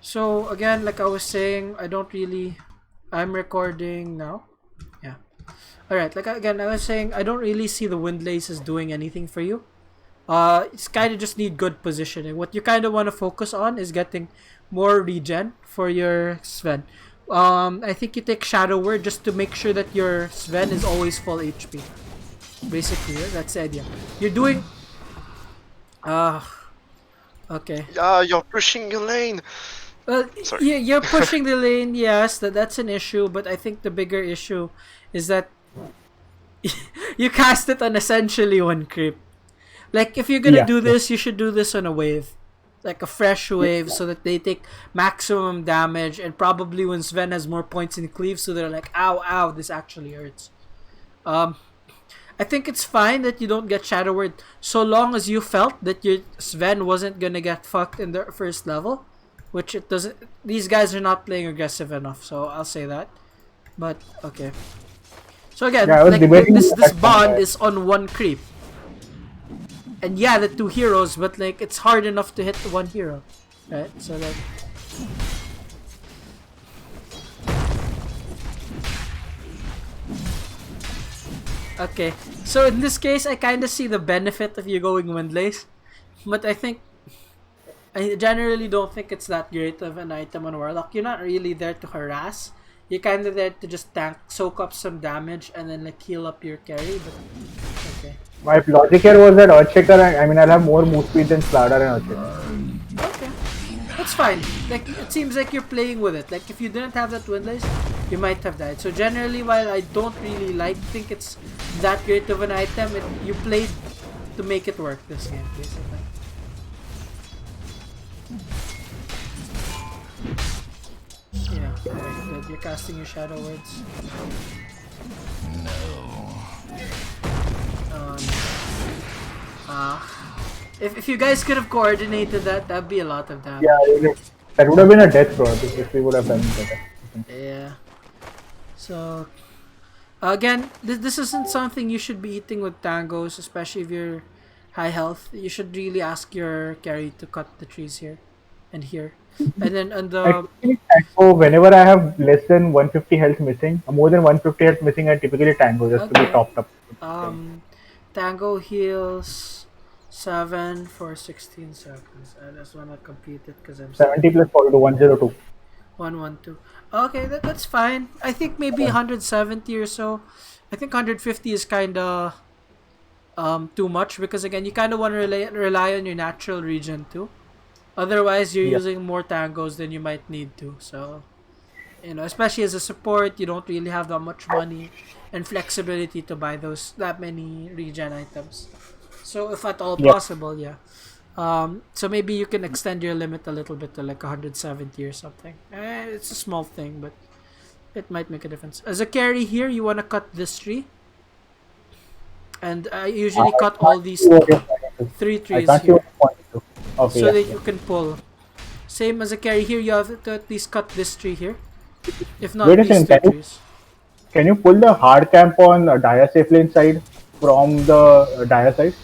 So again, like I was saying, I'm recording now. Yeah. All right. Like again, I was saying, I don't really see the wind laces doing anything for you. It's kind of just need good positioning. What you kind of want to focus on is getting more regen for your Sven. I think you take Shadow Word just to make sure that your Sven is always full HP. Basically, that's the idea. You're doing. Uh, okay. Yeah, you're pushing your lane. Well, Sorry. yeah, you're pushing the lane. Yes, that's an issue. But I think the bigger issue is that you cast it on essentially one creep. Like if you're gonna Yeah. do this, you should do this on a wave, like a fresh wave, so that they take maximum damage. And probably when Sven has more points in cleave, so they're like, "Ow, ow, this actually hurts." Um, I think it's fine that you don't get Shadow Word so long as you felt that your Sven wasn't gonna get fucked in the first level, which it doesn't. These guys are not playing aggressive enough, so I'll say that. But okay. So again, Yeah, I was like debating this that bond is on one creep. And yeah, the two heroes, but like it's hard enough to hit the one hero, right? So like, okay. So in this case, I kind of see the benefit of you going Windlace, but I generally don't think it's that great of an item on Warlock. You're not really there to harass. You're kind of there to just tank, soak up some damage, and then like heal up your carry. But okay. my logic here was that Earthshaker, I mean, I'll have more move speed than Slardar and Earthshaker. Okay. That's fine. Like it seems like you're playing with it. Like if you didn't have that windlace, you might have died. So generally, while I don't really think it's that great of an item, you played to make it work this game, basically. Yeah, right, good. You're casting your shadow words. Um, if you guys could have coordinated that, that'd be a lot of damage. Yeah, that would have been a death throw if we would have done better. Yeah. So, again, this isn't something you should be eating with tangos, especially if you're high health. You should really ask your carry to cut the trees here and here. And then on the... So whenever I have less than 150 health missing, more than 150 health missing, I typically tango just to be topped up. Tango heals 7 for 16 seconds. I just want to compute it because I'm 70 plus 42, 102. 112. Okay, that's fine. I think maybe 170 or so. I think 150 is kind of too much because again, you kind of want to rely on your natural regen too. Otherwise, you're using more tangos than you might need to. So, especially as a support, you don't really have that much money and flexibility to buy that many regen items. So, if at all possible, yeah. So maybe you can extend your limit a little bit to like 170 or something. It's a small thing, but it might make a difference. As a carry here, you want to cut this tree. And I usually cut all these 3 trees here. Okay, so that you can pull. Same as a carry here, you have to at least cut this tree here. If not, these 2 trees. Can you pull the hard camp on Dire safe lane side from the Dire side?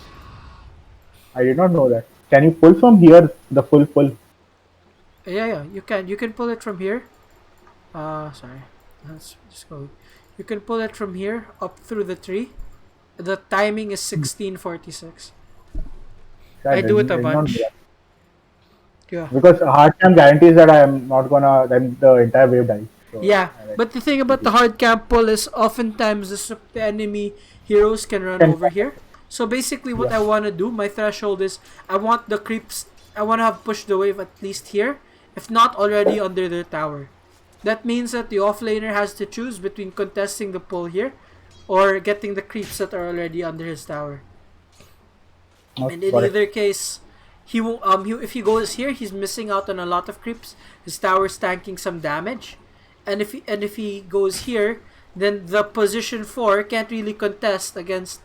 I did not know that. Can you pull from here the full pull? Yeah, you can. You can pull it from here. Sorry. Let's just go. You can pull it from here up through the tree. The timing is 1646. I do it a bunch. Yeah. Because hard camp guarantees that I am not gonna, then the entire wave dies. So yeah, but the thing about the hard camp pull is oftentimes the enemy heroes can run over here. So basically what I want to do, my threshold is I want the creeps, I want to have pushed the wave at least here, if not already under their tower. That means that the offlaner has to choose between contesting the pull here or getting the creeps that are already under his tower. And in either case, if he goes here, he's missing out on a lot of creeps. His tower's tanking some damage. And if he goes here, then the position 4 can't really contest against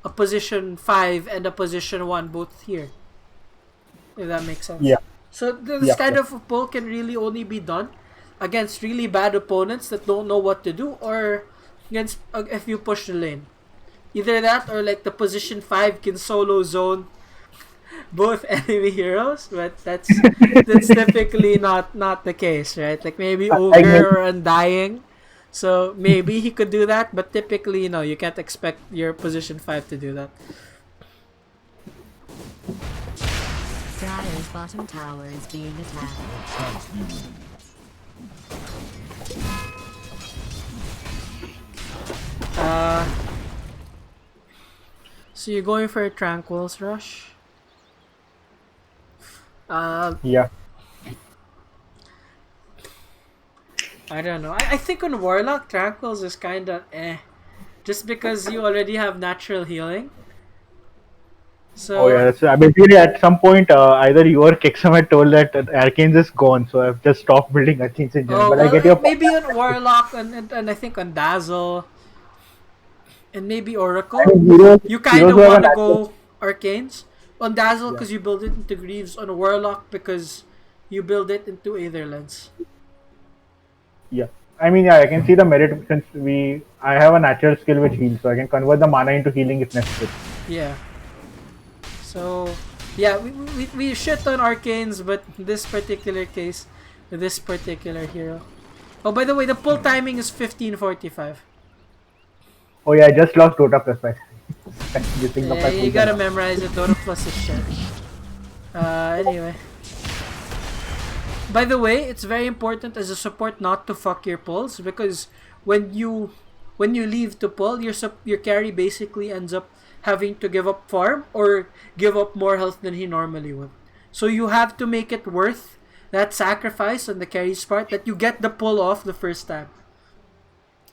a position 5 and a position 1 both here. If that makes sense. Yeah. So this kind of a pull can really only be done against really bad opponents that don't know what to do, or against if you push the lane. Either that or like the position 5 can solo zone both enemy heroes, but that's typically not the case, right? Like maybe I guess Ogre or Undying. So maybe he could do that, but typically, you can't expect your position 5 to do that. Dire's bottom tower is being attacked. So you're going for a Tranquils Rush? yeah. I don't know. I think on Warlock, Tranquils is kinda just because you already have natural healing. So Oh yeah. So basically, at some point, either you or Kixam had told that Arcane's is gone, so I've just stopped building Arcane's in general. oh But I well, get your point. maybe on Warlock and I think on Dazzle and maybe I Oracle, mean, you kind heroes of who have a want to natural. go Arcanes. On Dazzle Yeah. because you build it into Greaves. On Warlock because you build it into Aetherlands. Yeah. I mean, yeah, I can see the merit since I have a natural skill which heals, so I can convert the mana into healing if necessary. Yeah. So, yeah, we shit on Arcanes, but this particular case, this particular hero. Oh, by the way, the pull timing is 15:45. Oh yeah, I just lost Dota Plus by using up Yeah, my you full gotta mana. memorize it. Dota Plus is shit. Anyway. By the way, it's very important as a support not to fuck your pulls because when you leave to pull, your carry basically ends up having to give up farm or give up more health than he normally would. So you have to make it worth that sacrifice on the carry's part that you get the pull off the first time.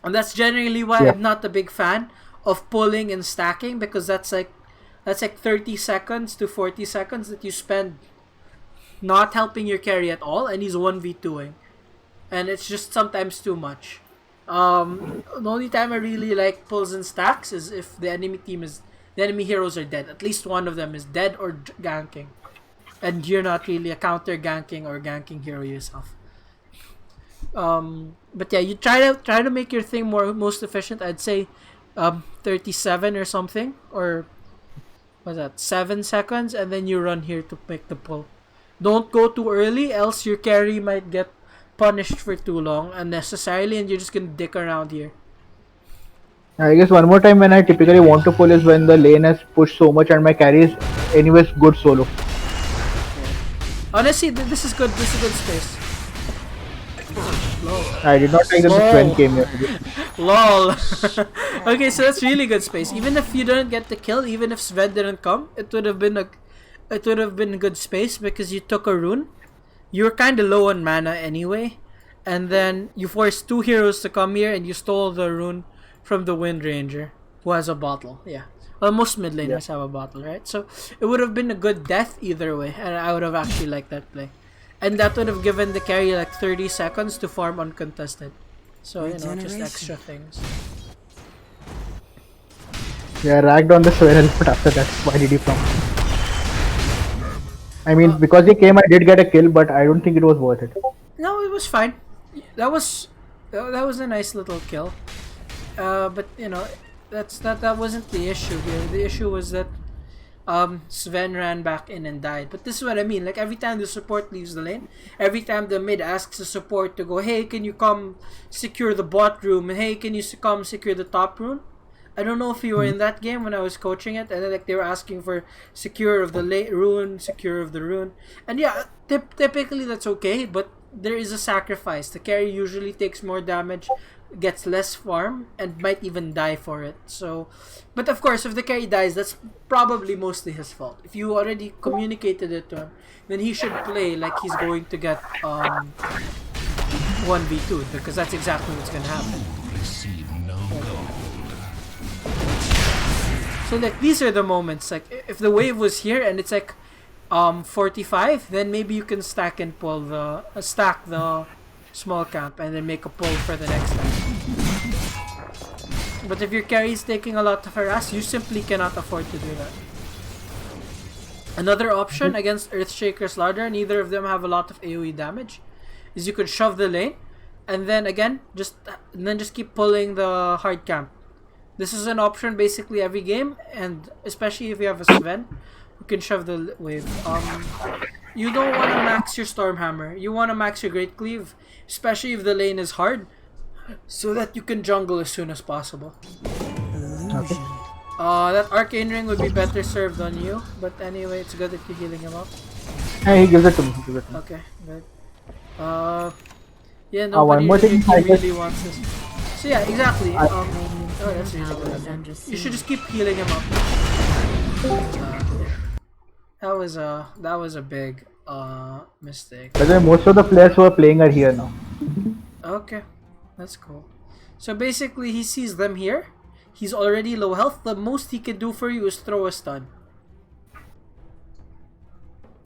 And that's generally why Yeah. I'm not a big fan of pulling and stacking because that's like 30 seconds to 40 seconds that you spend not helping your carry at all, and he's 1v2ing. And it's just sometimes too much. The only time I really like pulls and stacks is if the enemy heroes are dead. At least one of them is dead or ganking. And you're not really a counter ganking or ganking hero yourself. But yeah, you try to make your thing most efficient. I'd say 37 or something, or what's that, 7 seconds, and then you run here to make the pull. Don't go too early, else your carry might get punished for too long unnecessarily, and you're just gonna dick around here. I guess one more time when I typically want to pull is when the lane has pushed so much and my carry is anyways good solo. Honestly, this is good. This is good space. I did not like that the Sven came here. Lol. Okay, so that's really good space. Even if you didn't get the kill, even if Sven didn't come, it would have been good space because you took a rune. You were kind of low on mana anyway, and then you forced 2 heroes to come here, and you stole the rune from the Wind Ranger, who has a bottle. Yeah. Well, most mid laners have a bottle, right? So it would have been a good death either way, and I would have actually liked that play. And that would have given the carry like 30 seconds to farm uncontested. So, just extra things. Yeah, I ragged on the Sven, but after that, why did he from? I mean, because he came, I did get a kill, but I don't think it was worth it. No, it was fine. That was a nice little kill. But that wasn't the issue here. The issue was that Sven ran back in and died. But this is what I mean. Like every time the support leaves the lane, every time the mid asks the support to go, hey, can you come secure the bot room? And hey, can you come secure the top room? I don't know if you were in that game when I was coaching it, and then, like they were asking for secure of the rune, secure of the rune, and yeah, typically that's okay, but there is a sacrifice. The carry usually takes more damage, gets less farm, and might even die for it. So, but of course, if the carry dies, that's probably mostly his fault. If you already communicated it to him, then he should play like he's going to get 1v2 because that's exactly what's gonna happen. So like these are the moments, like if the wave was here and it's like 45, then maybe you can stack and pull stack the small camp and then make a pull for the next time. But if your carry is taking a lot of harass, you simply cannot afford to do that. Another option against Earthshaker's Ladder, neither of them have a lot of AoE damage, is you could shove the lane and then again just keep pulling the hard camp. This is an option basically every game, and especially if you have a Sven who can shove the wave. You don't want to max your Stormhammer. You want to max your Great Cleave, especially if the lane is hard, so that you can jungle as soon as possible. Okay. That Arcane Ring would be better served on you, but anyway, it's good that you're healing him up. Hey, he gives it to me. He gives it to me. Okay, good. Yeah, one nobody more thing I really guess- wants this. So yeah, exactly. I- Oh, that's really good. You should just keep healing him up. That was a big mistake. But then most of the players who are playing are here now. Okay, that's cool. So basically, he sees them here. He's already low health. The most he can do for you is throw a stun.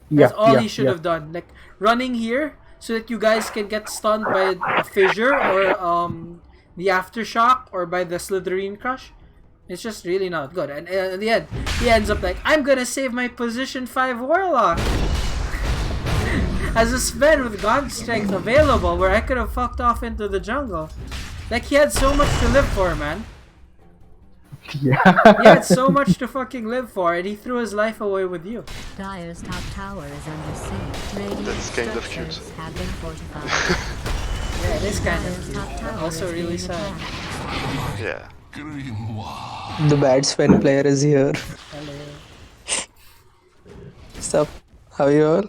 That's all he should have done. Like running here so that you guys can get stunned by a fissure or the aftershock or by the Slytherin crush. It's just really not good. And in the end, he ends up like, I'm gonna save my position 5 warlock. As a Sven with God Strength available, where I could have fucked off into the jungle. Like, he had so much to live for, man. Yeah. He had so much to fucking live for, and he threw his life away with you. Dire's top tower is under siege. Radiant That's kind of structures cute. have been fortified. Yeah, it is kind of Dire's cute. top tower Also is really being sad. attacked. Yeah. The bad Sven player is here. Hello. What's up? How are you all?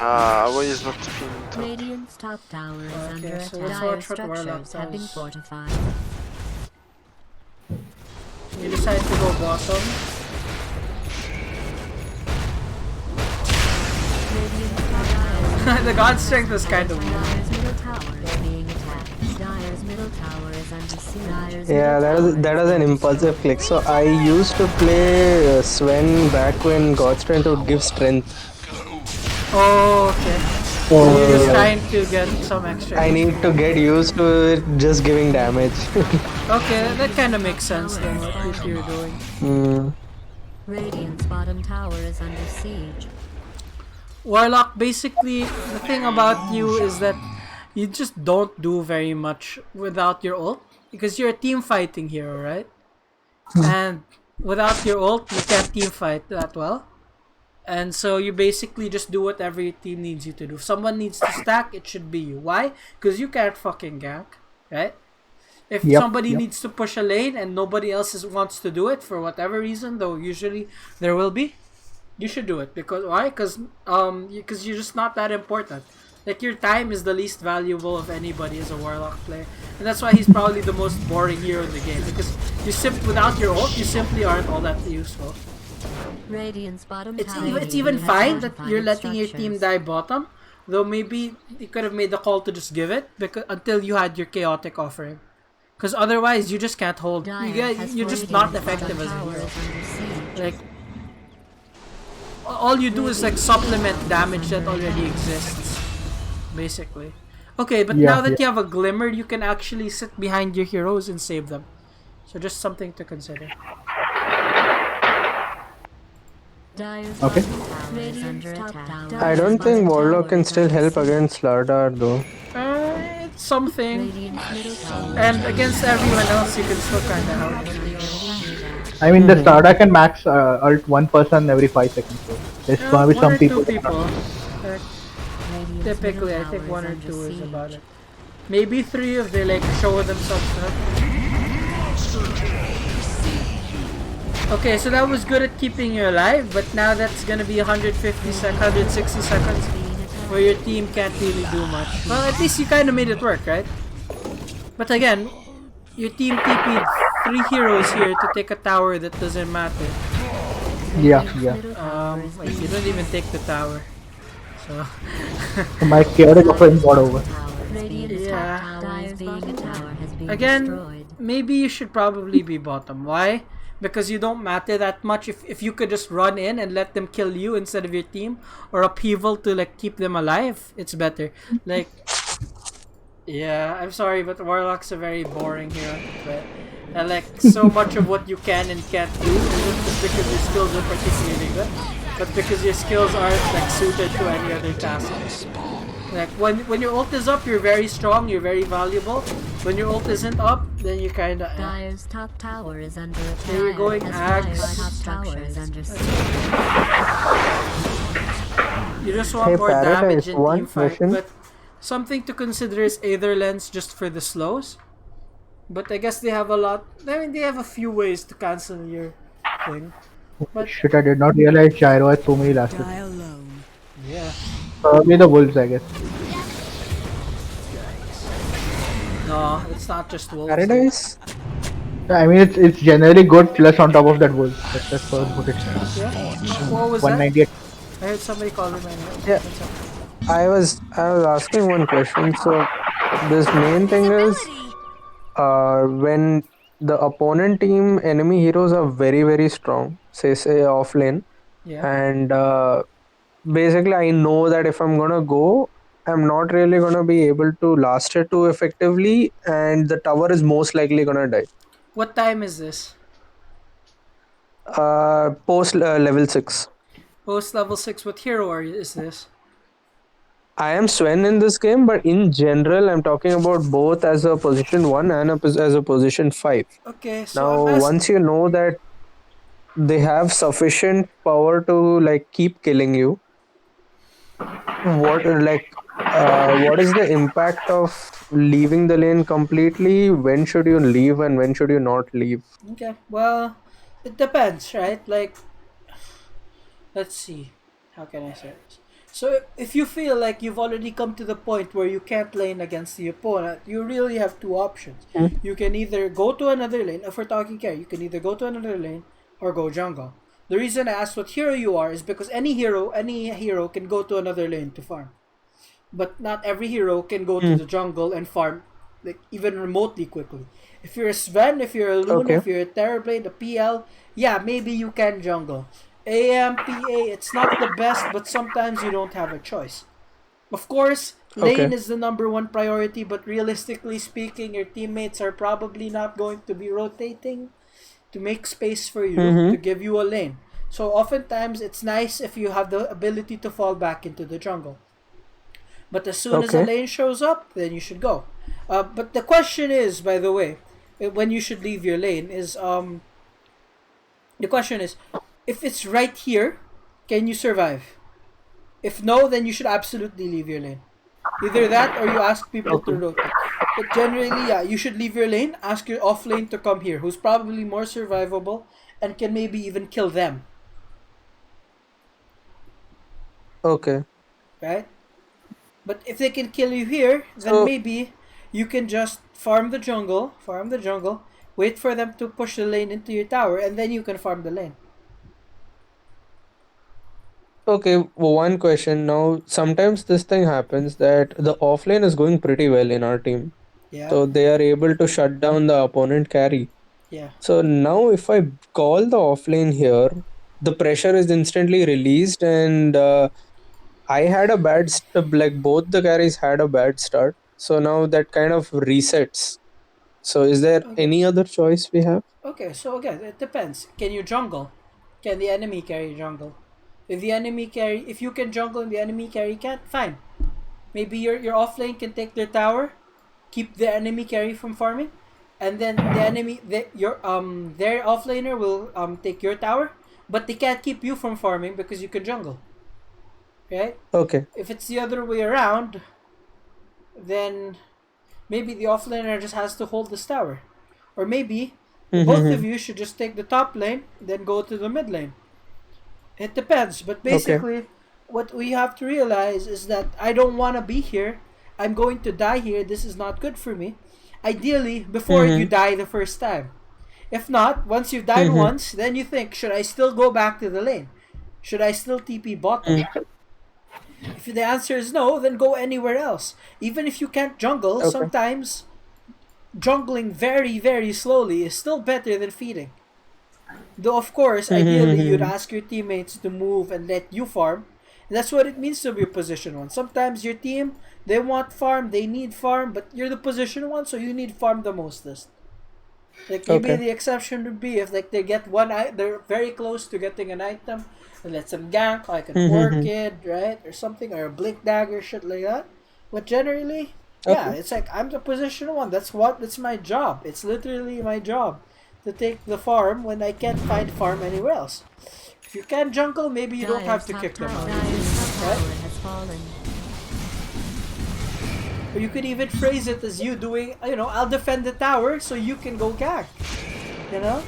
Why is not pinned? Radiant's top tower is under Okay, so attack. let's Dire watch what Warlock structures have been does. fortified. You decide to go bottom. Radiant's top tower is The God Strength is kind of weird. Dire's middle tower is being attacked. Dire's middle tower is under siege. Dire's Yeah, that was an impulsive click. So I used to play Sven back when God's Strength would give strength. Oh, okay. So you're just trying to get some extra. I need to get used to it just giving damage. Okay, that kind of makes sense then, what you're doing. Radiant's bottom tower is under siege. Warlock, basically, the thing about you is that you just don't do very much without your ult. Because you're a team fighting hero, right? And without your ult, you can't team fight that well. And so you basically just do whatever your team needs you to do. If someone needs to stack, it should be you. Why? Because you can't fucking gank, right? If somebody needs to push a lane and nobody else wants to do it for whatever reason, though usually there will be, you should do it. Because why? Because you're just not that important. Like, your time is the least valuable of anybody as a Warlock player. And that's why he's probably the most boring hero in the game. Because without your ult, you simply aren't all that useful. Radiant's bottom It's tower even has fine that fortified you're its letting your team structures. die bottom. Though maybe you could have made the call to just give it until you had your chaotic offering. Because otherwise, you just can't hold. You're just not effective as a hero. Like, all you do is like supplement damage that already exists, basically. Okay, but now that you have a glimmer, you can actually sit behind your heroes and save them. So just something to consider. Okay. I don't think Warlock can still help against Slardar though. It's something. And against everyone else, you can still kind of help. I mean, the starter can max ult one person every 5 seconds. So there's gonna be One some or people. two people. Typically, I think 1 or 2 is about it. Maybe 3 if they like show themselves up. Okay, so that was good at keeping you alive, but now that's gonna be 160 seconds where your team can't really do much. Well, at least you kind of made it work, right? But again, your team TP'd 3 heroes here to take a tower that doesn't matter. Yeah. Wait, you don't even take the tower. So, So my chaotic offering got over. again, maybe you should probably be bottom. Why? Because you don't matter that much. If you could just run in and let them kill you instead of your team, or upheaval to like keep them alive, it's better. Like, yeah, I'm sorry, but Warlock's a very boring hero to play. And like, so much of what you can and can't do isn't just because your skills are particularly good, but because your skills aren't like suited to any other task. Like when your ult is up, you're very strong, you're very valuable, When your ult isn't up, then you kinda. Dire's top tower is under attack. Here you're going As Axe. Dire's top tower is under siege. You just want Hey, more damage Paradise, in one team fight, question. but something to consider is Aether Lens just for the slows. But I guess they have a lot. I mean, they have a few ways to cancel your thing. But Shit, I did not realize Gyro has so many last hits. Die alone. yeah, Probably the wolves, I guess. no, it's not just wolves. Paradise? I mean, it's generally good plus on top of that wolf. That's what it is. Yeah. What was that? 198. I heard somebody call my name. Yeah. I was asking one question. So this main thing is when the opponent team enemy heroes are very very strong, say off lane, Yeah. and basically I know that if I'm gonna go, I'm not really gonna be able to last it too effectively, and the tower is most likely gonna die. What time is this? Post level 6. Post level 6. What hero is this? I am Sven in this game, but in general, I'm talking about both as a position 1 and as a position 5. Okay, so Now, I'm once you know that they have sufficient power to like keep killing you, what is the impact of leaving the lane completely? When should you leave and when should you not leave? Okay, well, it depends, right? Like, let's see. How can I say this? So, if you feel like you've already come to the point where you can't lane against the opponent, you really have two options. You can either go to another lane, if we're talking carry, you can either go to another lane or go jungle. The reason I asked what hero you are is because any hero can go to another lane to farm. But not every hero can go to the jungle and farm like even remotely quickly. If you're a Sven, if you're a Luna, Okay. if you're a Terrorblade, a PL, yeah, maybe you can jungle. AM, PA, it's not the best, but sometimes you don't have a choice. Of course, lane Okay. is the number one priority, but realistically speaking, your teammates are probably not going to be rotating to make space for you to give you a lane. So oftentimes, it's nice if you have the ability to fall back into the jungle. But as soon as a Okay. lane shows up, then you should go. But the question is, by the way, when you should leave your lane is the question is, if it's right here, can you survive? If no, then you should absolutely leave your lane. Either that or you ask people to rotate. But generally, yeah, you should leave your lane, ask your off lane to come here, who's probably more survivable and can maybe even kill them. Okay. Right? But if they can kill you here, then So- maybe you can just farm the jungle, wait for them to push the lane into your tower, and then you can farm the lane. Okay, one question now. Sometimes this thing happens that the offlane is going pretty well in our team. Yeah, So they are able to shut down the opponent carry. yeah. So now if I call the offlane here, the pressure is instantly released and I had a like both the carries had a bad start. So now that kind of resets. So is there Okay. any other choice we have? Okay, so again, it depends. Can you jungle? Can the enemy carry jungle? If you can jungle and the enemy carry can't, fine. Maybe your offlane can take their tower, keep the enemy carry from farming, and then their offlaner will take your tower, but they can't keep you from farming because you can jungle. Right? Okay. If it's the other way around, then maybe the offlaner just has to hold this tower. Or maybe both of you should just take the top lane, then go to the mid lane. It depends, but basically, what we have to realize is that I don't want to be here. I'm going to die here. This is not good for me. Ideally, before you die the first time. If not, once you've died once, then you think, should I still go back to the lane? Should I still TP bottom? If the answer is no, then go anywhere else. Even if you can't jungle, Okay. sometimes jungling very, very slowly is still better than feeding. Though, of course, ideally, you'd ask your teammates to move and let you farm. And that's what it means to be a position 1. Sometimes your team, they want farm, they need farm, but you're the position 1, so you need farm the mostest. Like, maybe Okay. the exception would be if, like, they get they're very close to getting an item, and let them gank, like an orchid, right? Or something, or a blink dagger, shit like that. But generally, Yeah, Okay. it's like I'm the position 1. That's my job. It's literally my job to take the farm when I can't find farm anywhere else. If you can't jungle, maybe you don't have Dyer's to top kick them tower, out. Dyer's top Right? tower has fallen. Or you could even phrase it as you doing, I'll defend the tower so you can go gank. You know?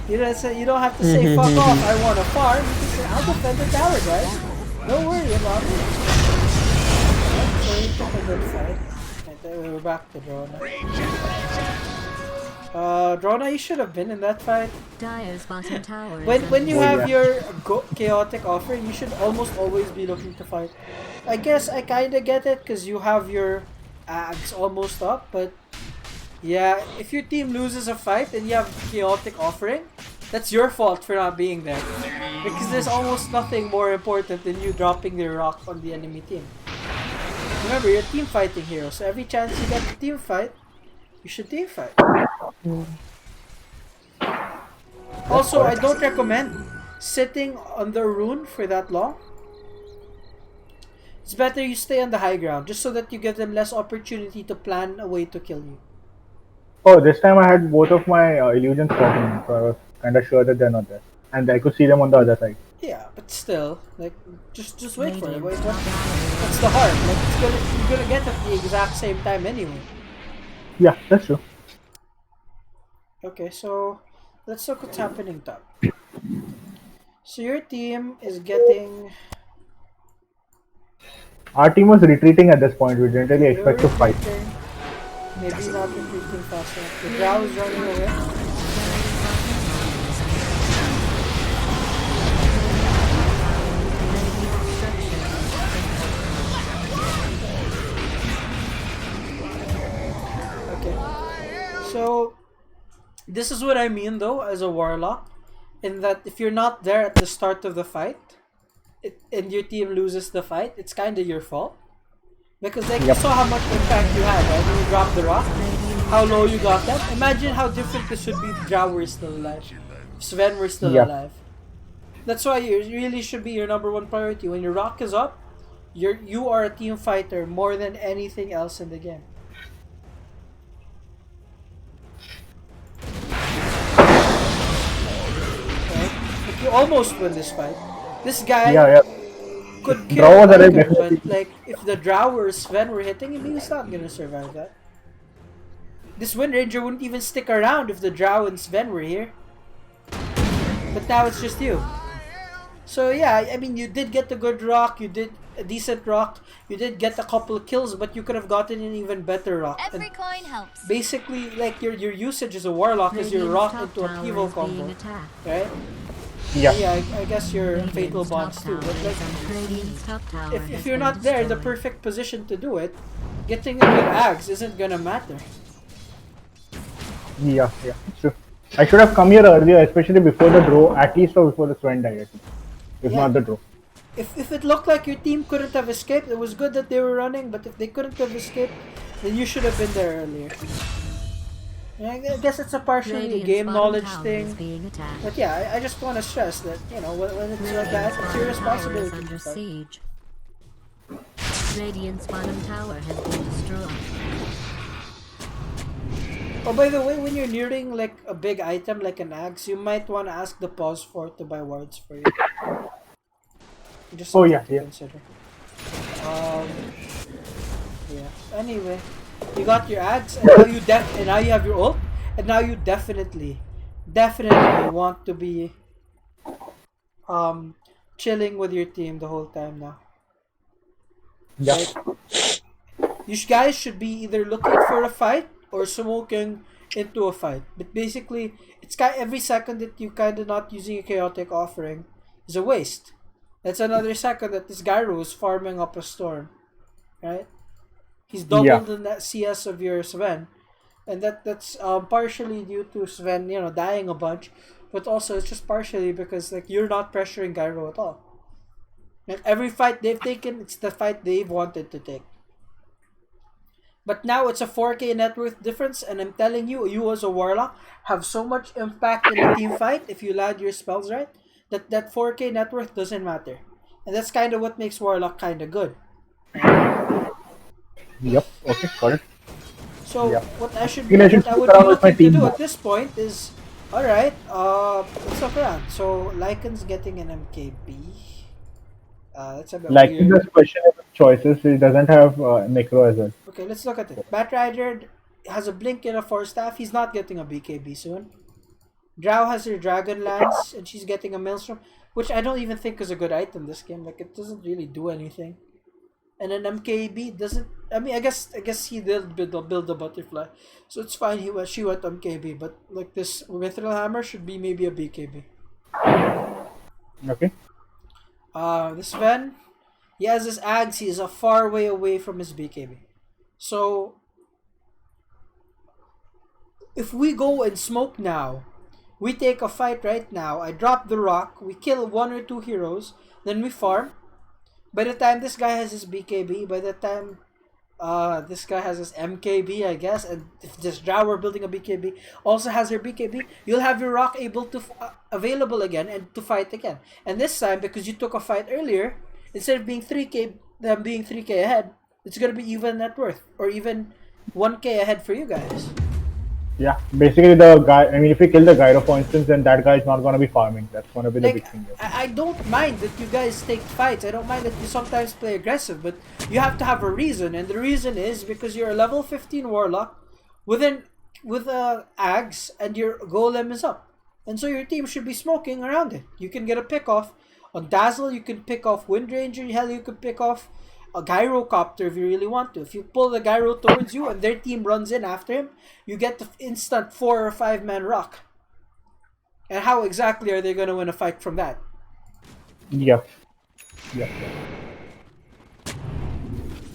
You don't have to say fuck off, I want a farm. You can say I'll defend the tower, guys. Don't worry about it. Right, so we took a good fight. And then we're back to Drona. Drona, you should have been in that fight. Dyer's bottom tower is When you Oh, have yeah. your chaotic offering, you should almost always be looking to fight. I guess I kinda get it because you have your axe almost up, but yeah, if your team loses a fight and you have chaotic offering, that's your fault for not being there. Because there's almost nothing more important than you dropping the rock on the enemy team. Remember, you're a team fighting hero, so every chance you get to team fight, you should team fight. Also, I don't recommend sitting on the rune for that long. It's better you stay on the high ground, just so that you give them less opportunity to plan a way to kill you. Oh, this time I had both of my illusions working, so I was kind of sure that they're not there, and I could see them on the other side. Yeah, but still, like, just wait for it. Radiant's What's top tower the harm? Like, you're gonna get it at the exact same time anyway. Yeah, that's true. Okay, so let's look what's happening top. So your team is getting. Our team was retreating at this point. We didn't really They're expect to fight. retreating. Maybe not retreating fast enough. The Drow is running away. Okay. So this is what I mean though as a warlock, in that if you're not there at the start of the fight, and your team loses the fight, it's kind of your fault. Because like you Yep. saw how much impact you had, right? When you dropped the rock, how low you got them. Imagine how different this would be if Drow were still alive. If Sven were still Yeah. alive. That's why you really should be your number one priority. When your rock is up, you are a team fighter more than anything else in the game. Right? Like you almost win this fight. This guy Yeah, yeah. could Draw kill was alive, Algar, but definitely. like if the Drow or Sven were hitting him, he was not gonna survive that. This Wind Ranger wouldn't even stick around if the Drow and Sven were here. But now it's just you. So yeah, I mean you did get a good rock, you did a decent rock, you did get a couple of kills, but you could have gotten an even better rock. Every And coin helps. basically, like your usage as a warlock is your Radiant's rock top into a tower Pivo is being combo, attacked. right? Yeah. Yeah, I guess your Radiant's fatal top bonds too. tower But like, is under Radiant's top tower if has you're been not there in the destroyed. perfect position to do it, getting a good axe isn't gonna matter. Yeah, yeah, it's true. I should have come here earlier, especially before the draw, at least or before the Sven died, if Yeah. not the draw. If it looked like your team couldn't have escaped, it was good that they were running, but if they couldn't have escaped, then you should have been there earlier. Yeah, I guess it's a partially a Radiant's game bottom knowledge tower is thing. being attacked. But yeah, I just want to stress that, when it's like that, Radiant's it's your bottom tower is responsibility to under fight. siege. Radiant's bottom tower has been destroyed. Oh, by the way, when you're nearing like a big item like an axe, you might want to ask the pause fort to buy wards for you. Just Oh, something yeah, to yeah. consider. Yeah. Anyway, you got your axe, and now you have your ult, and now you definitely want to be chilling with your team the whole time now. Yeah. Right? You guys should be either looking for a fight or smoking into a fight. But basically, it's every second that you kind of not using a chaotic offering is a waste. That's another second that this Gyro is farming up a storm, right? He's Yeah. doubled the net CS of your Sven, and that's partially due to Sven, dying a bunch, but also it's just partially because like you're not pressuring Gyro at all. Like every fight they've taken, it's the fight they've wanted to take. But now it's a 4K net worth difference, and I'm telling you, you as a warlock have so much impact in a team fight if you land your spells right, that 4K net worth doesn't matter. And that's kind of what makes warlock kind of good. Yep. Okay. Got it. So Yep. Feel I should what I stick would be around with my looking to team do more. at this point is, all right. Let's look around. So Lycan's getting an MKB. That's a bit Like in weird. this questionable choices, it doesn't have Necro as well. Okay, let's look at it. Batrider has a blink and a force staff. He's not getting a BKB soon. Drow has her Dragon Lance, and she's getting a Maelstrom, which I don't even think is a good item this game. Like, it doesn't really do anything. And an MKB doesn't. I mean, I guess he did build a butterfly, so it's fine. She went MKB, but like this Mithril Hammer should be maybe a BKB. Okay. This Ven, he has his Ags. He is a far way away from his BKB. So if we go and smoke now, we take a fight right now. I drop the rock. We kill one or two heroes. Then we farm. By the time this guy has his BKB, by the time this guy has his MKB, I guess, and if this Drow we're building a BKB also has her BKB, you'll have your rock able to available again and to fight again. And this time, because you took a fight earlier, instead of being 3k, them being 3k ahead, it's gonna be even net worth or even 1k ahead for you guys. Yeah. Basically, the guy. I mean, if we kill the gyro, for instance, then that guy is not gonna be farming. That's gonna be the big Like, thing. Here. I don't mind that you guys take fights. I don't mind that you sometimes play aggressive, but you have to have a reason, and the reason is because you're a level 15 warlock with ags, and your golem is up, and so your team should be smoking around it. You can get a pick off on Dazzle. You can pick off Wind Ranger. Hell, you could pick off a gyrocopter if you really want to. If you pull the gyro towards you and their team runs in after him, you get the instant 4 or 5 man rock. And how exactly are they going to win a fight from that? Yep. Yep.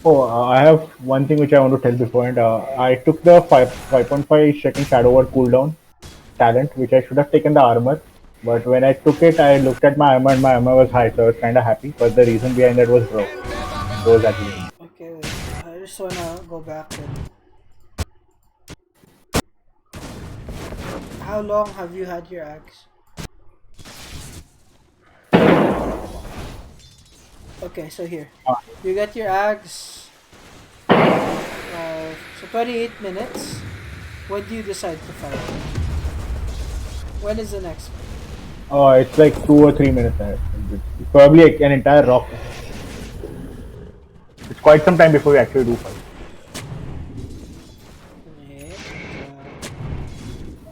Oh, I have one thing which I want to tell beforehand. I took the 5.5 second Shadow Word cooldown talent, which I should have taken the armor. But when I took it, I looked at my armor and my armor was high, so I was kind of happy. But the reason behind that was broke. Those actually. Okay, wait. I just want to go back and... How long have you had your axe? Okay, so here. You get your axe. So 28 minutes. When do you decide to fight? When is the next one? Oh, it's like 2 or 3 minutes ahead. It's probably like an entire rock. It's quite some time before we actually do fight.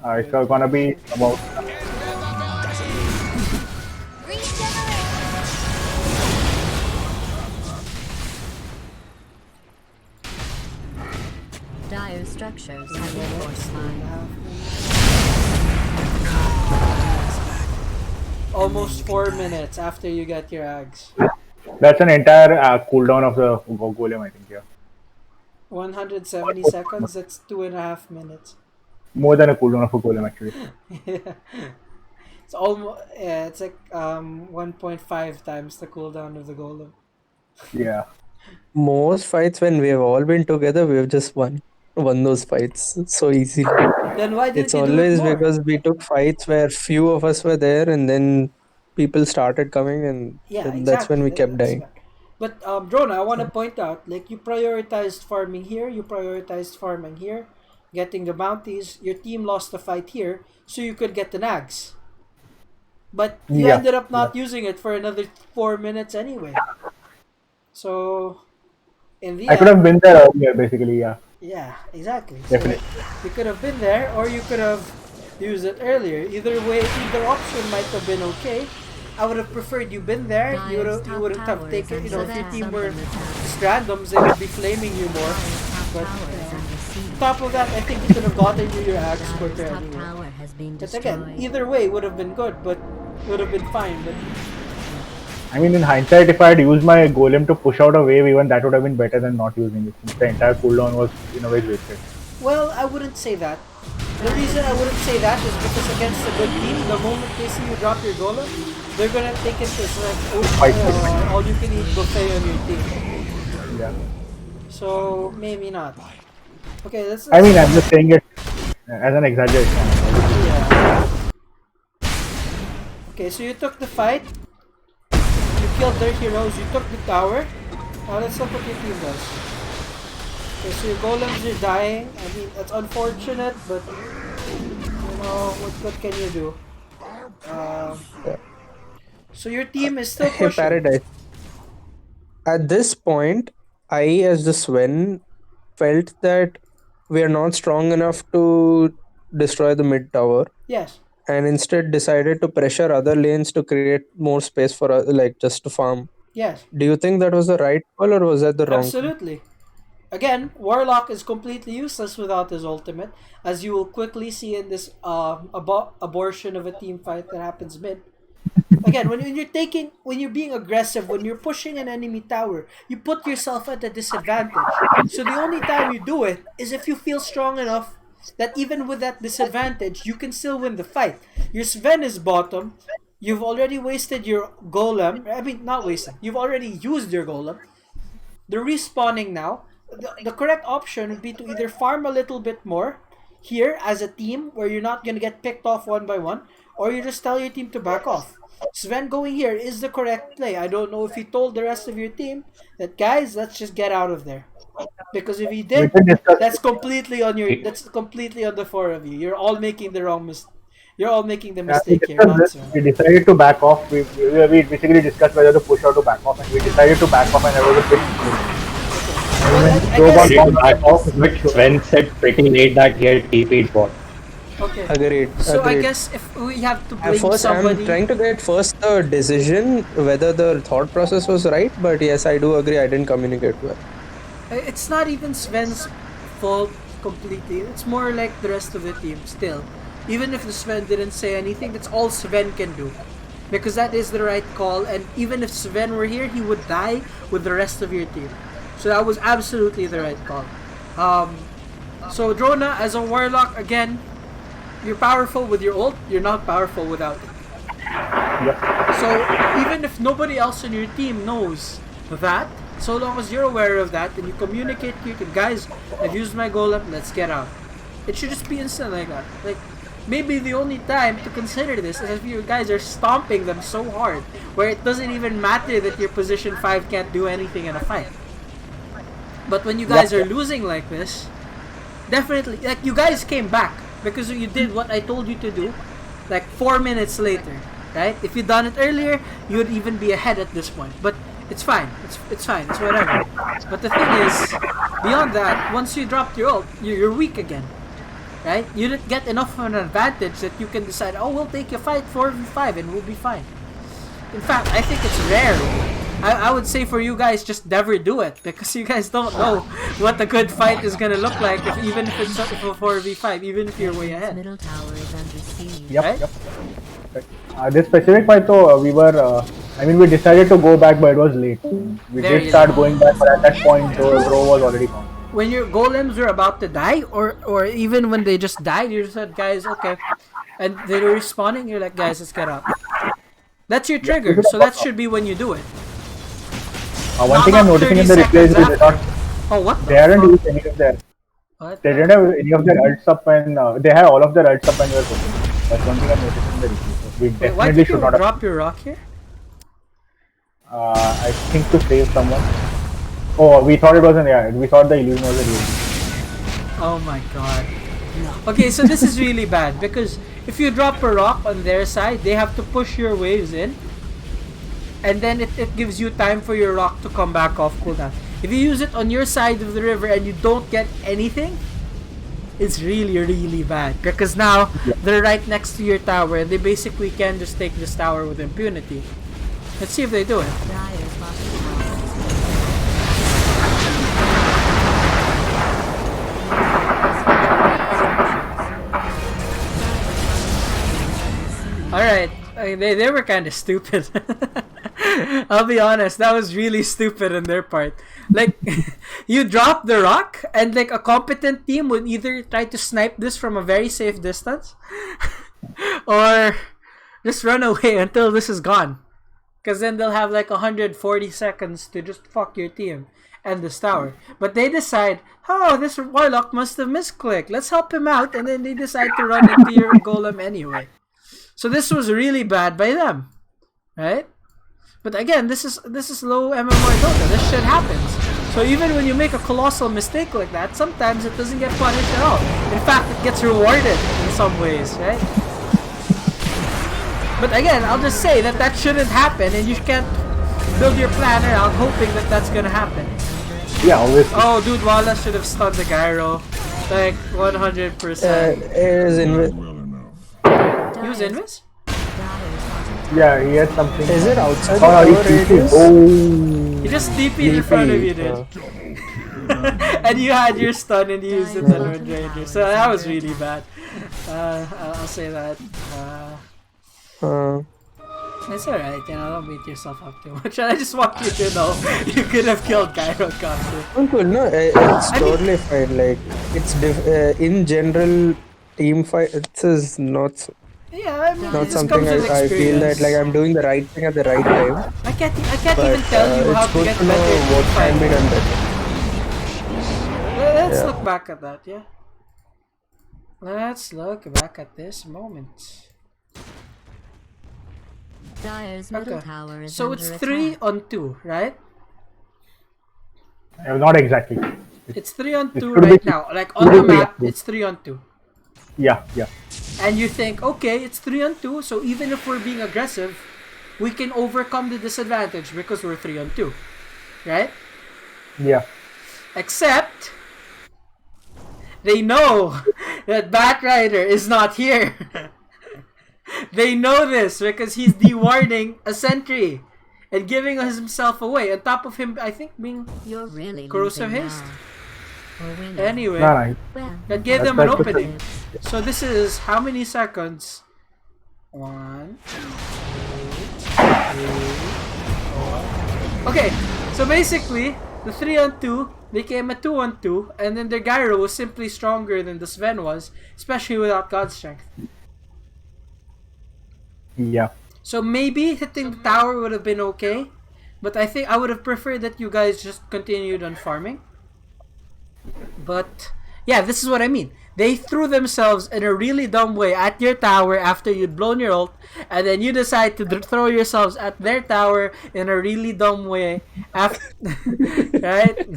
Wait, It's gonna be about. Dire structures have been fortified. almost 4 minutes after you get your axe. That's an entire cooldown of the golem, I think. Yeah, 170 seconds, that's 2.5 minutes. more than a cooldown of a golem actually. Yeah. It's almost, yeah, it's like 1.5 times the cooldown of the golem. Yeah. Most fights when we have all been together, we have just won those fights so easily. Then why didn't It's you do it always more? because we took fights where few of us were there, and then people started coming, and Yeah, that's when exactly. we kept That's dying. bad. But Drona, I want to point out, like, you prioritized farming here, you prioritized farming here, getting the bounties. Your team lost the fight here, so you could get the nags. But you Yeah. ended up not using it for another 4 minutes anyway. So, in the I could end, have been there earlier, basically. Yeah. yeah, exactly. Definitely. So, you could have been there, or you could have used it earlier. Either way, either option might have been okay. I would have preferred you been there. You wouldn't have taken. You know, if your team were just randoms, they would be flaming you more. But on top of that, I think you could have gotten your axe quicker anyway. But again, either way would have been good, but would have been fine. But I mean, in hindsight, if I had used my golem to push out a wave, even that would have been better than not using it. Since the entire cooldown was in a way wasted. well, I wouldn't say that. The reason I wouldn't say that is because against a good team, the moment they see you drop your golem, they're gonna take it as like all you can eat buffet on your team. Yeah. So maybe not. Okay, let's. I mean, I'm just saying it as an exaggeration. Yeah. Okay, so you took the fight. You killed their heroes. You took the tower. Now let's look what your team does. Okay, so your golems are dying. I mean, that's unfortunate, but you know what can you do? Um, Yeah. so your team is still Hey, pushing. Paradise. At this point, I, as the Sven, felt that we are not strong enough to destroy the mid tower, Yes, and instead decided to pressure other lanes to create more space for like just to farm. yes, Do you think that was the right call or was that the wrong call? absolutely. Again, Warlock is completely useless without his ultimate, as you will quickly see in this abortion of a team fight that happens mid. Again, when you're being aggressive, when you're pushing an enemy tower, you put yourself at a disadvantage. So the only time you do it is if you feel strong enough that even with that disadvantage, you can still win the fight. Your Sven is bottom. You've already wasted your golem. I mean, not wasted. You've already used your golem. They're respawning now. The correct option would be to either farm a little bit more here as a team where you're not going to get picked off one by one, or you just tell your team to back off. Sven going here is the correct play. I don't know if he told the rest of your team that, guys, let's just get out of there. Because if he We did, did discuss. that's completely on the four of you. You're all making the wrong mistake. You're all making the We mistake here, discussed not this. Sven. We decided to back off. We basically discussed whether to push or to back off, and we decided to back off, and I was a bit. Okay. And Well, when I Joe got guess. Ready to back off, but Sven said pretty late that he had TP'd bot. Okay. Agreed. So I Agreed. guess if we have to At blame first, I'm somebody. trying to get first the decision whether the thought process was right, but yes, I do agree I didn't communicate well. It's not even Sven's fault completely. It's more like the rest of the team still. Even if the Sven didn't say anything, that's all Sven can do. Because that is the right call, and even if Sven were here, he would die with the rest of your team. So that was absolutely the right call. So Drona, as a warlock, again, you're powerful with your ult, you're not powerful without it. Yep. So even if nobody else on your team knows that, so long as you're aware of that and you communicate to your team, guys, I've used my golem, let's get out. It should just be instant like that. Like, maybe the only time to consider this is if you guys are stomping them so hard, where it doesn't even matter that your position 5 can't do anything in a fight. But when you guys are losing like this, definitely, like, you guys came back because you did what I told you to do, like 4 minutes later, right? If you'd done it earlier, you would even be ahead at this point. But it's fine. It's fine. It's whatever. But the thing is, beyond that, once you dropped your ult, you're weak again, right? You didn't get enough of an advantage that you can decide, oh, we'll take a fight 4v5 and we'll be fine. In fact, I think it's rare. I would say for you guys, just never do it because you guys don't know what a good fight is gonna look like, even if it's a 4v5, even if you're way ahead. Middle tower is under siege. Yep. Right? Yep. This specific fight, though, we were. I mean, we decided to go back, but it was late. We There did you start go. going back, but at that point, the row was already gone. When your golems were about to die, or even when they just died, you just said, guys, okay, and they were respawning, you're like, guys, let's get up. That's your trigger, so that should be when you do it. One thing Not I'm noticing in the 30 replays is seconds they not. Oh, what They the hadn't fuck? used any of their. What They the- didn't have any of their ults up, and they had all of their ults up when we were cooking. That's one thing I'm noticing in the replays. So we Wait, why definitely did you should not have. drop your rock here? I think to save someone. Oh, we thought it was an AI. We thought the illusion was a real. Oh my god. Okay, so this is really bad because if you drop a rock on their side, they have to push your waves in, and then it gives you time for your rock to come back off cooldown. If you use it on your side of the river and you don't get anything, it's really, really bad because now they're right next to your tower and they basically can just take this tower with impunity. Let's see if they do it. Dyer's bottom tower is Alright, they were kind of stupid. I'll be honest, that was really stupid on their part. Like, you drop the rock, and like a competent team would either try to snipe this from a very safe distance, or just run away until this is gone. Because then they'll have like 140 seconds to just fuck your team and this tower. But they decide, oh, this warlock must have misclicked. Let's help him out, and then they decide to run into your golem anyway. So this was really bad by them, right? But again, this is low MMR Dota. This shit happens. So even when you make a colossal mistake like that, sometimes it doesn't get punished at all. In fact, it gets rewarded in some ways, right? But again, I'll just say that that shouldn't happen, and you can't build your plan around hoping that that's gonna happen. Yeah, obviously. Oh, dude, Wallace should have stunned the gyro. Like, 100%. It is invis. He was invis? Yeah, he had something. Is it outside Oh, the he's tower radius? Oh. He just TP'd in front of you, dude. And you had your stun and you used it on Red Ranger. So that was really bad. I'll say that. It's alright, don't beat yourself up too much. I just want you to know you could have killed Gyro Costume. Cool, no, it's totally fine. Like, it's in general, team fight. It's not Yeah, I mean, not this something comes with I feel that experience. like I'm doing the right thing at the right time. I can't But even tell you how it's to good get to know better. what can be done better. Let's Yeah. look back at that, yeah. Let's look back at this moment. Dire's middle Okay, tower is so under it's attack. 3 on 2, right? Not exactly. It's 3 on 2 could be- right now. Like on the map, it's 3 on 2. Yeah, yeah. And you think, okay, it's 3 on 2, so even if we're being aggressive, we can overcome the disadvantage because we're 3 on 2. Right? Yeah. Except, they know that Batrider is not here. They know this because he's dewarding a sentry and giving himself away. On top of him, I think, being You're really corrosive losing haste. now. Or winning. Anyway, Nah, Well, that gave them an That's the opening. So this is how many seconds? 1, 2, 3, 4. Okay, so basically, the 3 on 2 became a 2 on 2, and then their gyro was simply stronger than the Sven was, especially without God Strength. yeah. So maybe hitting the tower would have been okay, but I think I would have preferred that you guys just continued on farming. But yeah, this is what I mean. They threw themselves in a really dumb way at your tower after you'd blown your ult, and then you decide to throw yourselves at their tower in a really dumb way after, right?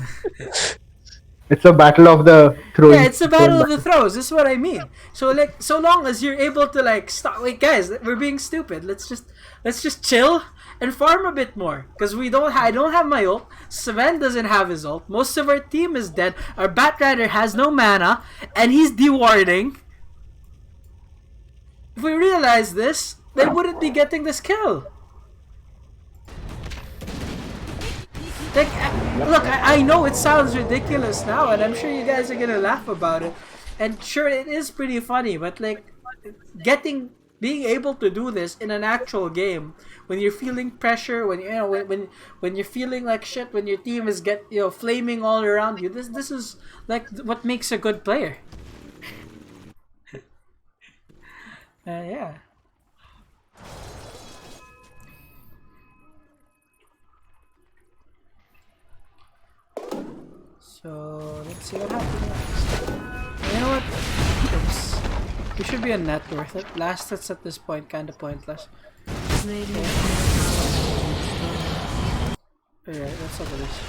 It's a battle of the throwing. Yeah, it's a battle of the throws. This is what I mean. So like, so long as you're able to like stop. Wait, guys, we're being stupid. Let's just chill and farm a bit more. Cause I don't have my ult. Sven doesn't have his ult. Most of our team is dead. Our Batrider has no mana, and he's dewarding. If we realize this, they wouldn't be getting this kill. Like, look, I know it sounds ridiculous now, and I'm sure you guys are gonna laugh about it. And sure, it is pretty funny, but like, being able to do this in an actual game, when you're feeling pressure, when when you're feeling like shit, when your team is flaming all around you, this is like what makes a good player. Yeah. So let's see what happens next. You know what? Oops. We should be a net worth it. Last hits at this point kind of pointless. Radiant's middle tower is destroyed. Alright, let's look at this.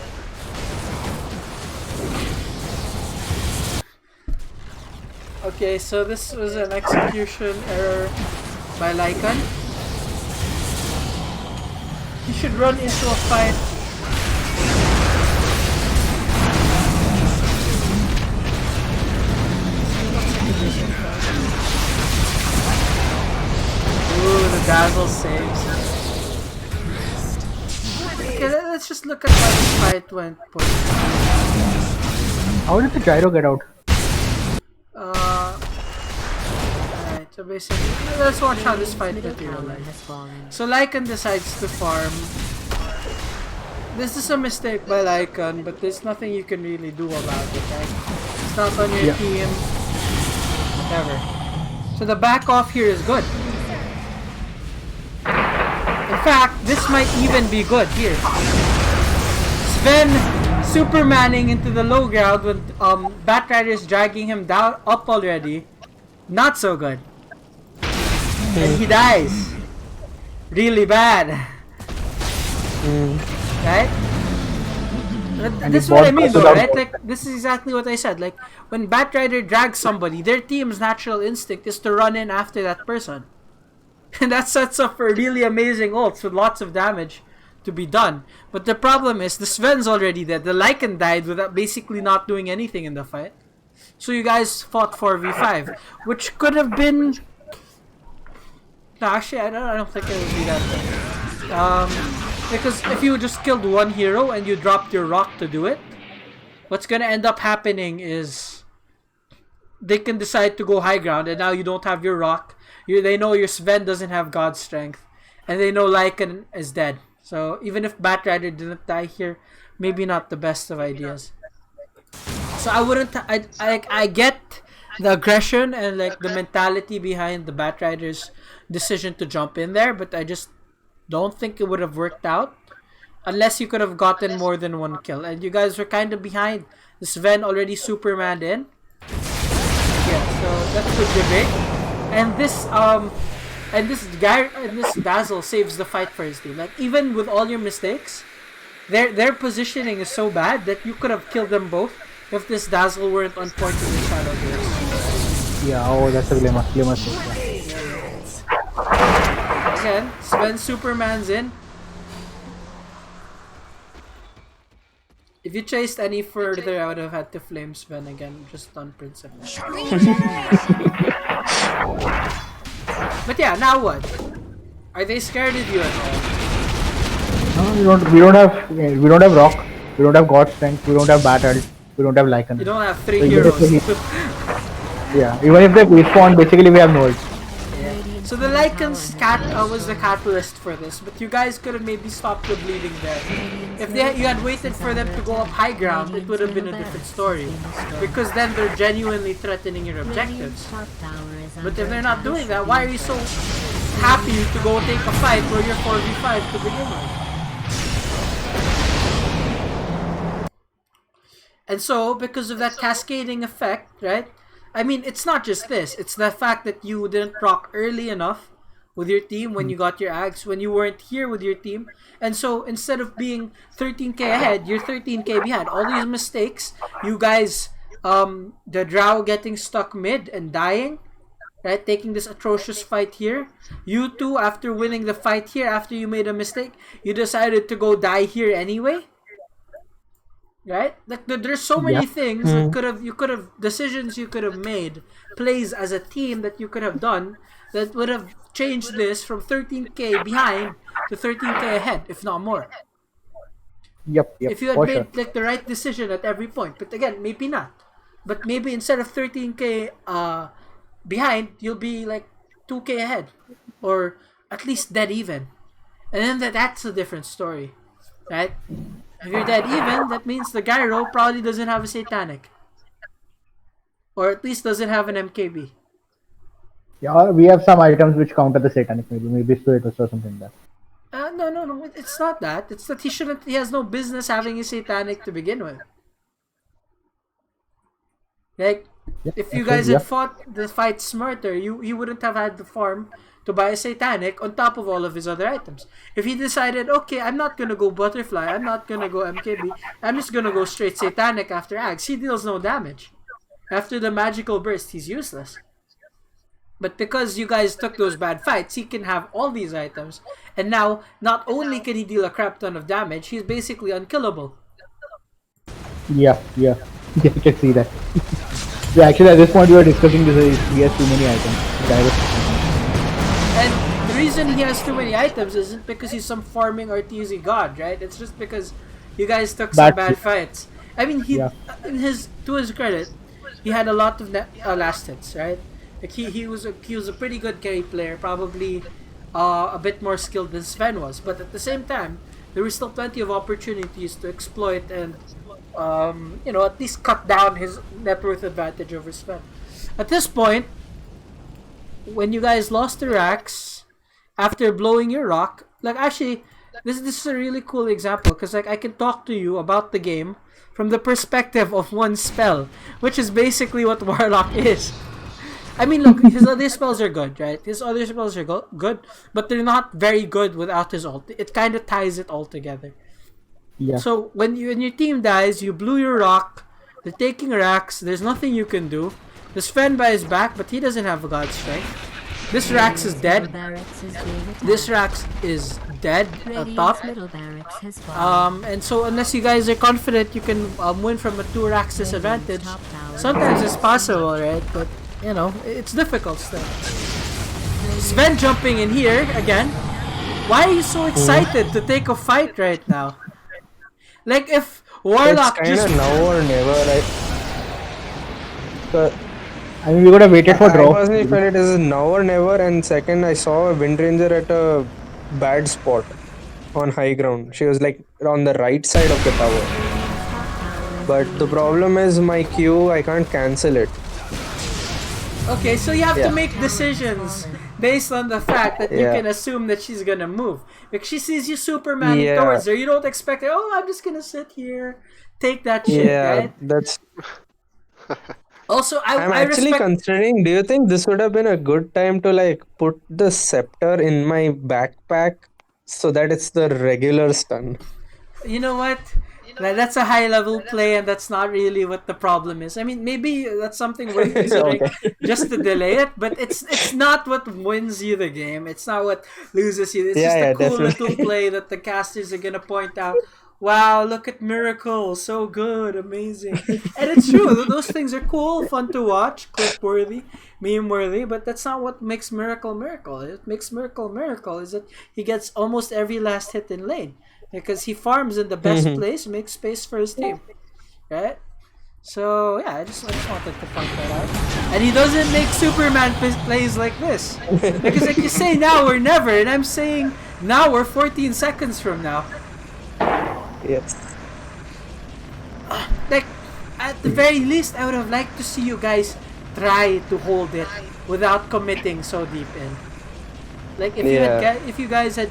Okay, so this was an execution error by Lycan. He should run into a fight. Ooh, the dazzle saves. Okay, let's just look at how this fight went. How did the gyro get out? Alright, so basically, let's watch how this fight Middle tower materializes. has fallen. So Lycan decides to farm. This is a mistake by Lycan, but there's nothing you can really do about it, right? It's not on your team. Whatever. So the back off here is good. In fact, this might even be good here. Sven supermanning into the low ground when Batrider is dragging him down up already. Not so good. And he dies. Really bad. Right? This is what I mean, though, right? Like, this is exactly what I said. Like, when Batrider drags somebody, their team's natural instinct is to run in after that person. And that sets up for really amazing ults with lots of damage to be done. But the problem is, the Sven's already dead. The Lycan died without basically not doing anything in the fight. So you guys fought 4v5, which could have been... No, actually, I don't think it would be that bad. Because if you just killed one hero and you dropped your rock to do it, what's gonna end up happening is they can decide to go high ground, and now you don't have your rock. They know your Sven doesn't have God strength, and they know Lycan is dead. So even if Batrider didn't die here, maybe not the best of ideas. So I wouldn't. I get the aggression and like the mentality behind the Batrider's decision to jump in there, but I just don't think it would have worked out unless you could have gotten more than one kill. And you guys were kind of behind. The Sven already Supermaned in. Yeah, so that's the debate. And this Dazzle saves the fight for his team. Like, even with all your mistakes, their positioning is so bad that you could have killed them both if this Dazzle weren't on point with the Shadow Gears. Yeah, oh, that's a glimmer. Again, Sven Superman's in. If you chased any further, I would have had to flame Sven again, just on principle. But yeah, now what? Are they scared of you at all? No, we don't have rock. We don't have God strength. We don't have battle. We don't have Lycan. You don't have 3 heroes. Yeah, even if they respawn, basically we have no ult. So the Lycan's was the catalyst for this, but you guys could have maybe stopped the bleeding there. If you had waited for them to go up high ground, it would have been a different story. Because then they're genuinely threatening your objectives. But if they're not doing that, why are you so happy to go take a fight where you're 4v5 to begin with? And so, because of that cascading effect, right? I mean, it's not just this. It's the fact that you didn't proc early enough with your team when you got your ags, when you weren't here with your team. And so, instead of being 13k ahead, you're 13k behind. All these mistakes, you guys, the Drow getting stuck mid and dying, right? Taking this atrocious fight here. You two, after winning the fight here, after you made a mistake, you decided to go die here anyway. Right? Like there's so many things that you could have decisions you could have made, plays as a team that you could have done that would have changed this from 13k behind to 13k ahead, if not more. Yep. If you had made like the right decision at every point, but again, maybe not. But maybe instead of 13k behind, you'll be like 2k ahead, or at least dead even, and then that's a different story, right? If you're dead even, that means the Gyro probably doesn't have a Satanic. Or at least doesn't have an MKB. Yeah, we have some items which counter the Satanic, maybe Spiritus or something like that. No, it's not that. It's that he has no business having a Satanic to begin with. Like, if you guys had fought the fight smarter, he wouldn't have had the farm to buy a Satanic on top of all of his other items. If he decided, okay, I'm not gonna go Butterfly, I'm not gonna go MKB, I'm just gonna go straight Satanic after Axe, he deals no damage. After the magical burst, he's useless. But because you guys took those bad fights, he can have all these items, and now, not only can he deal a crap ton of damage, he's basically unkillable. Yeah, I can see that. Yeah, actually at this point we were discussing this, he has too many items. And the reason he has too many items isn't because he's some farming RTZ god, right? It's just because you guys took some bad fights. I mean, to his credit, he had a lot of last hits, right? Like he was a pretty good carry player, probably a bit more skilled than Sven was. But at the same time, there were still plenty of opportunities to exploit and at least cut down his net worth advantage over Sven. At this point, when you guys lost the racks after blowing your rock, like actually, this is a really cool example because like I can talk to you about the game from the perspective of one spell, which is basically what Warlock is. I mean, look, his other spells are good, right? His other spells are good, but they're not very good without his ult. It kind of ties it all together. Yeah. So when your team dies, you blew your rock. They're taking racks. There's nothing you can do. There's Fenba is back, but he doesn't have a god strike. This Rax is Middle dead. barracks is being attacked. This Rax is dead up top. Radiant's middle barracks has fallen. And so unless you guys are confident you can win from a 2 Rax disadvantage, Top tower sometimes is it's possible, right? But you know, it's difficult still. Sven jumping in here again. Why are you so excited to take a fight right now? Like if Warlock It's kind just of now or never. I mean, we could have waited for I draw. personally felt it is now or never. And second, I saw a Wind Ranger at a bad spot on high ground. She was like on the right side of the tower. But the problem is my Q, I can't cancel it. okay, so you have Yeah. to make decisions based on the fact that you Yeah. can assume that she's gonna move. If she sees you Supermaning Yeah. towards her, you don't expect her, oh, I'm just gonna sit here, take that shit, Yeah, right? that's. Also, I'm I actually respect. considering. Do you think this would have been a good time to like put the scepter in my backpack so that it's the regular stun? You know what? Like, that's a high level play, and that's not really what the problem is. I mean, maybe that's something worth considering Okay. just to delay it, but it's not what wins you the game. It's not what loses you. It's Yeah, just a yeah, cool definitely. little play that the casters are gonna point out. Wow, look at Miracle, so good, amazing, and it's true. Those things are cool, fun to watch, clip worthy, meme worthy, but that's not what makes Miracle Miracle. It makes Miracle Miracle is that he gets almost every last hit in lane because he farms in the best place, makes space for his team, right? So yeah, I just wanted to point that out. And he doesn't make Superman plays like this because like you say now or never, and I'm saying now we're 14 seconds from now. Yes. Like at the very least, I would have liked to see you guys try to hold it without committing so deep in. Like if if you guys had,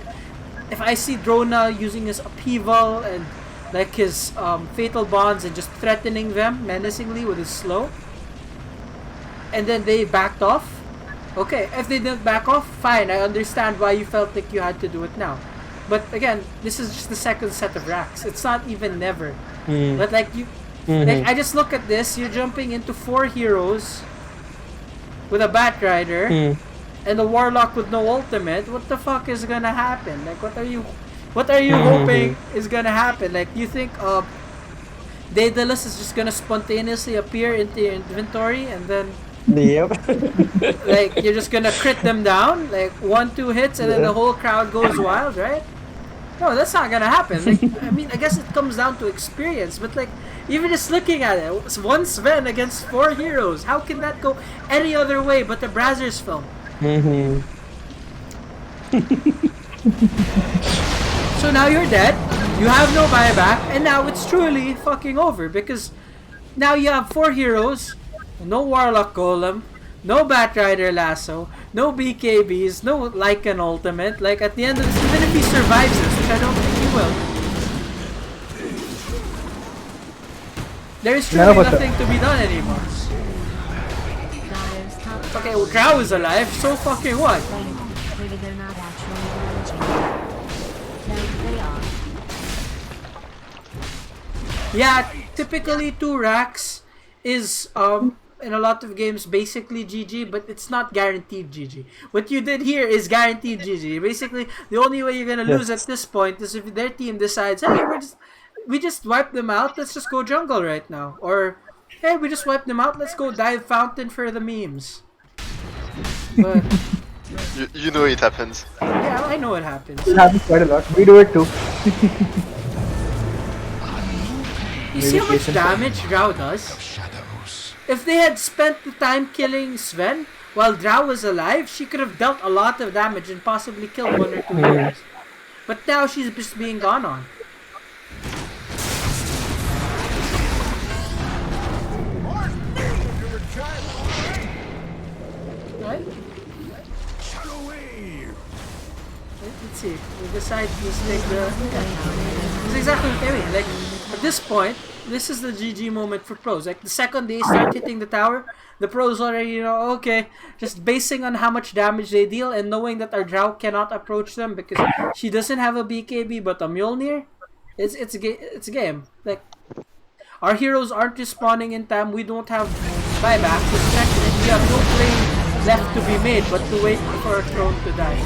if I see Drona using his upheaval and like his fatal bonds and just threatening them menacingly with his slow, and then they backed off. Okay, if they didn't back off, fine. I understand why you felt like you had to do it now. But again, this is just the second set of racks. It's not even never. But like you, like I just look at this. You're jumping into 4 heroes with a Batrider and a Warlock with no ultimate. What the fuck is gonna happen? Like what are you hoping is gonna happen? Like you think Daedalus is just gonna spontaneously appear into your inventory and then Yep. like you're just gonna crit them down like 1-2 hits and then the whole crowd goes wild, right? No, that's not gonna happen. Like I mean, I guess it comes down to experience, but like even just looking at it, it's one Sven against 4 heroes. How can that go any other way but the Brazzers film? So now you're dead. You have no buyback, and now it's truly fucking over because now you have 4 heroes, no Warlock Golem, no Batrider Lasso, no BKBs, no Lycan Ultimate. Like at the end of this, even if he survives this, which I don't think he will, there is truly nothing to be done anymore. Dyer's top Okay, well, Drow is alive, so fucking what? maybe they're not actually managing. No, they are. Yeah, typically 2 racks is in a lot of games basically GG, but it's not guaranteed GG. What you did here is guaranteed GG. Basically, the only way you're gonna lose at this point is if their team decides, hey, we just wiped them out. Let's just go jungle right now, or hey, we just wiped them out. Let's go dive fountain for the memes. But You know it happens. yeah, I know it happens. It happens quite a lot. We do it too. You see how much damage Drow does? If they had spent the time killing Sven while Drow was alive, she could have dealt a lot of damage and possibly killed 1 or 2 heroes. But now she's just being gone on. Right? Let's see. We decide to take the. That's exactly what I mean. Like at this point, this is the GG moment for pros. Like the second they start hitting the tower, the pros already okay, just basing on how much damage they deal and knowing that our Drow cannot approach them because she doesn't have a BKB but a Mjolnir. It's a game. Like, our heroes aren't respawning in time. We don't have buybacks. We have no play left to be made but to wait for our throne to die.